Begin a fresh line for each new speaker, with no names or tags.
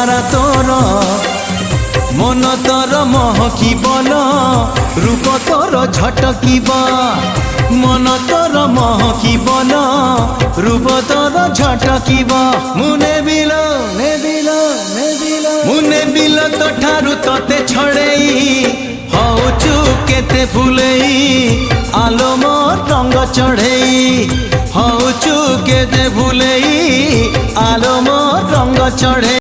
চেহারা তোর মন তোর মহকিবন রূপ তোর ঝটকিব মন তোর মহকিবন রূপ তোর ঝটকিব মু নেবিল নেবিল নেবিল মু নেবিল তো ঠারু তোতে ছড়েই হউচু কেতে ফুলেই আলো মোর রঙ্গ চढ़ेई হউচু কেতে ফুলেই আলো মোর রঙ্গ চढ़े।